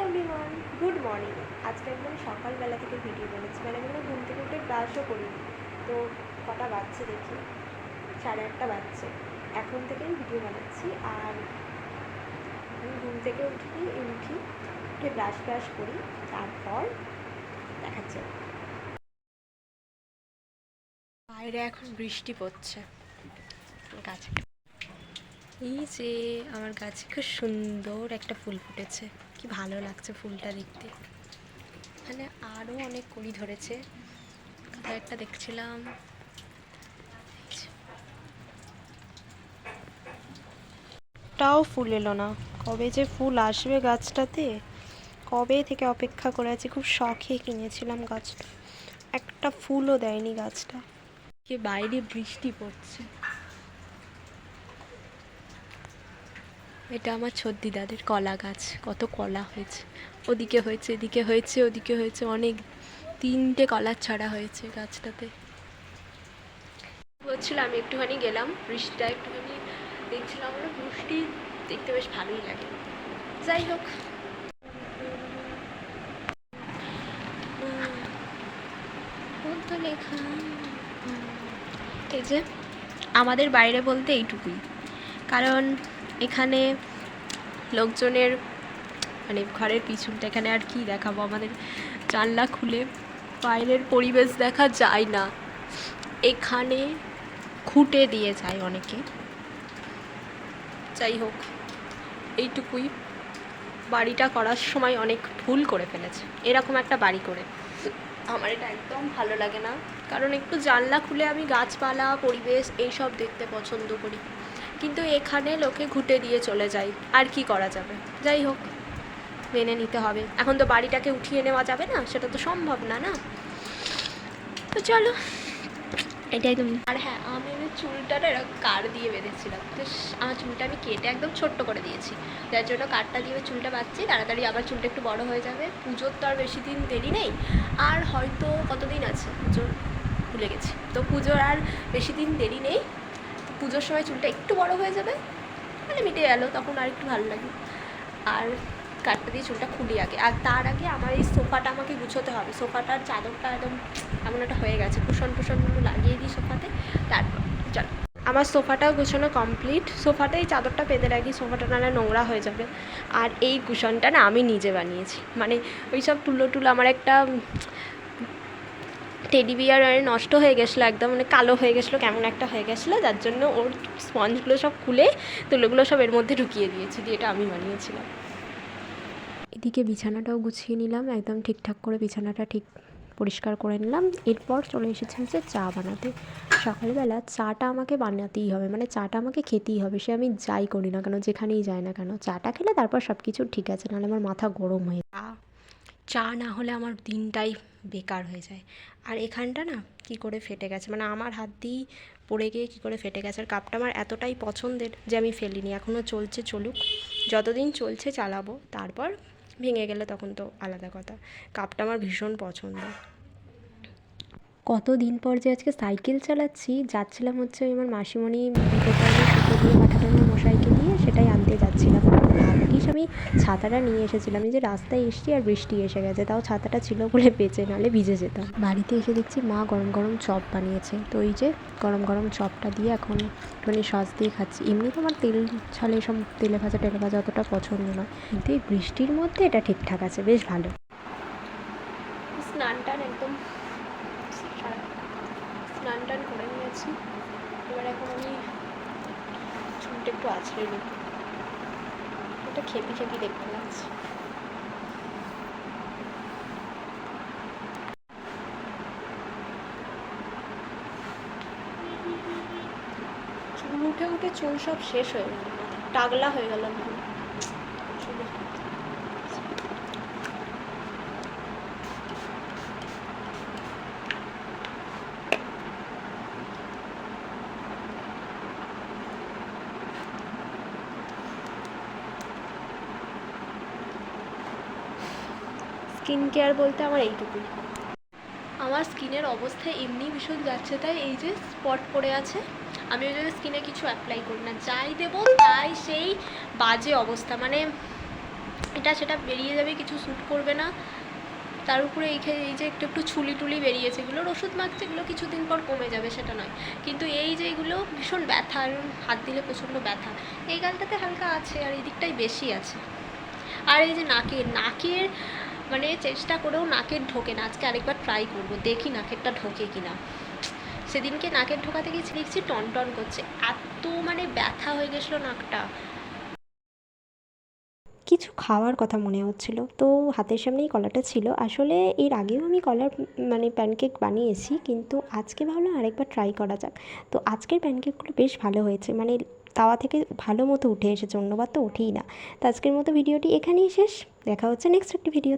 Everyone, good morning. আজকে একদম সকালবেলা থেকে ভিডিও বানাচ্ছি, মানে আমি ঘুম থেকে উঠে ব্রাশও করিনি। তো কটা বাজছে দেখি, 8:30 বাজছে। এখন থেকেই ভিডিও বানাচ্ছি। আর আমি ঘুম থেকে উঠে ব্রাশ করি, তারপর দেখাচ্ছে। বাইরে এখন বৃষ্টি পড়ছে। গাছে এই যে আমার গাছে খুব সুন্দর একটা ফুল ফুটেছে, কি ভালো লাগছে ফুলটা দেখতে। এখানে আরও অনেক কুড়ি ধরেছে, কোথাও একটা দেখছিলাম। তাও ফুল এলো না, কবে যে ফুল আসবে গাছটাতে, কবে থেকে অপেক্ষা করে আছি। খুব শখে কিনেছিলাম গাছটা, একটা ফুলও দেয়নি গাছটা। কে বাইরে বৃষ্টি পড়ছে। এটা আমার ছদ্দি দাদের কলা গাছ, কত কলা হয়েছে, ওদিকে হয়েছে, এদিকে হয়েছে, ওদিকে হয়েছে, অনেক 3টে কলার ছড়া হয়েছে গাছটাতে। বলছিল আমি একটুখানি গেলাম, বৃষ্টিটা একটুখানি দেখছিলাম, আমরা বৃষ্টি দেখতে বেশ ভালোই লাগে। যাই হোক, লেখা এই যে আমাদের বাইরে বলতে এইটুকুই, কারণ এখানে লোকজনের মানে ঘরের পিছনটা, এখানে আর কি দেখাবো, আমাদের জানলা খুলে বাইরের পরিবেশ দেখা যায় না। এখানে খুঁটে দিয়ে যায় অনেকে। যাই হোক, এইটুকুই। বাড়িটা করার সময় অনেক ভুল করে ফেলেছে এরকম একটা বাড়ি করে। আমার এটা একদম ভালো লাগে না, কারণ একটু জানলা খুলে আমি গাছপালা, পরিবেশ এইসব দেখতে পছন্দ করি, কিন্তু এখানে লোকে ঘুঁটে দিয়ে চলে যায়। আর কি করা যাবে, যাই হোক, মেনে নিতে হবে। এখন তো বাড়িটাকে উঠিয়ে নেওয়া যাবে না, সেটা তো সম্ভব না, না? তো চলো, এটাই তুমি। আর হ্যাঁ, আমি চুলটা না এরকম কাট দিয়ে বেঁধেছিলাম, তো আমার চুলটা আমি কেটে একদম ছোট্ট করে দিয়েছি, যার জন্য কাটটা দিয়ে চুলটা বাঁধছি। তাড়াতাড়ি আবার চুলটা একটু বড় হয়ে যাবে। পুজোর তো আর বেশি দিন দেরি নেই, আর হয়তো কতদিন আছে পুজোর, ভুলে গেছি। তো পুজোর আর বেশি দিন দেরি নেই, তো পুজোর সময় চুলটা একটু বড় হয়ে যাবে, মানে মিটে গেলো, তখন আর একটু ভালো লাগে। আর কাটটা দিয়ে চুলটা খুলি আগে, আর তার আগে আমার এই সোফাটা আমাকে গুছোতে হবে। সোফাটার চাদরটা একদম এমন একটা হয়ে গেছে, কুশনগুলো লাগিয়ে দিই সোফাতে। তারপর চলো, আমার সোফাটাও গুছানো কমপ্লিট। সোফাতেই চাদরটা পেতে রাখি, সোফাটা নাহলে নোংরা হয়ে যাবে। আর এই কুশনটা না আমি নিজে বানিয়েছি, মানে ওই সব টুলো আমার একটা টেডি বিয়ার নষ্ট হয়ে গেছিলো একদম, মানে কালো হয়ে গেছিলো, কেমন একটা হয়ে গেছিলো, যার জন্য ওর স্পঞ্জগুলো সব খুলে তুলোগুলো সব এর মধ্যে ঢুকিয়ে দিয়েছি, দিয়ে এটা আমি বানিয়েছিলাম। এদিকে বিছানাটাও গুছিয়ে নিলাম, একদম ঠিকঠাক করে বিছানাটা ঠিক পরিষ্কার করে নিলাম। এরপর চলে এসেছি হচ্ছে চা বানাতে। সকালবেলা চাটা আমাকে বানাতেই হবে, মানে চাটা আমাকে খেতেই হবে, সে আমি যাই করি না কেন, যেখানেই যাই না কেন, চাটা খেলে তারপর সব কিছু ঠিক আছে, নাহলে আমার মাথা গরম হয়ে যায়। চা না হলে আমার দিনটাই বেকার হয়ে যায়। আর এখানটা না কি করে ফেটে গেছে, মানে আমার হাত দিয়েই পড়ে গিয়ে কী করে ফেটে গেছে। আর কাপটা আমার এতটাই পছন্দের যে আমি ফেলিনি, এখনও চলছে, চলুক, যতদিন চলছে চালাবো, তারপর ভেঙে গেলে তখন তো আলাদা কথা। কাপটা আমার ভীষণ পছন্দ। কতদিন পর যে আজকে সাইকেল চালাচ্ছি, যাচ্ছিলাম হচ্ছে ওই আমার মাসিমণি বিপদে সুতো দিয়ে পাঠাতেন আমার মশাইকে দিয়ে, সেটাই আনতে যাচ্ছিলাম। ভাগ্যিস আমি ছাতাটা নিয়ে এসেছিলাম, এই যে রাস্তায় এসছি আর বৃষ্টি এসে গেছে, তাও ছাতাটা ছিল বলে বেঁচে, নাহলে ভিজে যেতাম। বাড়িতে এসে দেখছি মা গরম গরম চপ বানিয়েছে, তো ওই যে গরম গরম চপটা দিয়ে এখন একটুখানি সস দিয়ে খাচ্ছি। এমনি তো আমার তেল ছালে সব তেলে ভাজা অতটা পছন্দ নয়, কিন্তু এই বৃষ্টির মধ্যে এটা ঠিকঠাক আছে, বেশ ভালো। স্নান টান একদম স্নান টান করে নিয়েছি, এবার এখন আমি চুলটা একটু আছড়ে নিই, এটা খেপি দেখতে লাগছে। চুল উঠে চুল সব শেষ হয়ে গেল, টাগলা হয়ে গেল পুরো। স্কিন কেয়ার বলতে আমার এইটুকুই। আমার স্কিনের অবস্থা এমনি ভীষণ যাচ্ছে, তাই এই যে স্পট পড়ে আছে, আমি ওই জন্য স্কিনে কিছু অ্যাপ্লাই করি না, যাই দেবো তাই সেই বাজে অবস্থা। মানে এটা সেটা বেরিয়ে যাবে, কিছু শ্যুট করবে না। তার উপরে এই যে একটু একটু ছুলি টুলি বেরিয়েছে, এগুলোর ওষুধ মাখছে, এগুলো কিছুদিন পর কমে যাবে সেটা নয়, কিন্তু এই যে এগুলো ভীষণ ব্যথা, হাত দিলে প্রচণ্ড ব্যথা। এই গালটাতে হালকা আছে আর এই দিকটাই বেশি আছে। আর এই যে নাকের মানে চেষ্টা করেও নাকের ঢোকে না। আজকে আরেকবার ট্রাই করব, দেখি নাকেরটা ঢোকে কিনা। সেদিনকে নাকের ঢোকাতে গিয়ে দেখছি টন টন করছে, এত মানে ব্যথা হয়ে গেছিলো নাকটা। কিছু খাওয়ার কথা মনে হচ্ছিল, তো হাতের সামনেই কলাটা ছিল। আসলে এর আগেও আমি কলার মানে প্যানকেক বানিয়েছি, কিন্তু আজকে ভাবলাম আরেকবার ট্রাই করা যাক। তো আজকের প্যানকেকগুলো বেশ ভালো হয়েছে, মানে তাওয়া থেকে ভালো মতো উঠে এসেছে, অন্যবার তো ওঠেই না। তো আজকের মতো ভিডিওটি এখানেই শেষ, দেখা হচ্ছে নেক্সট একটি ভিডিও।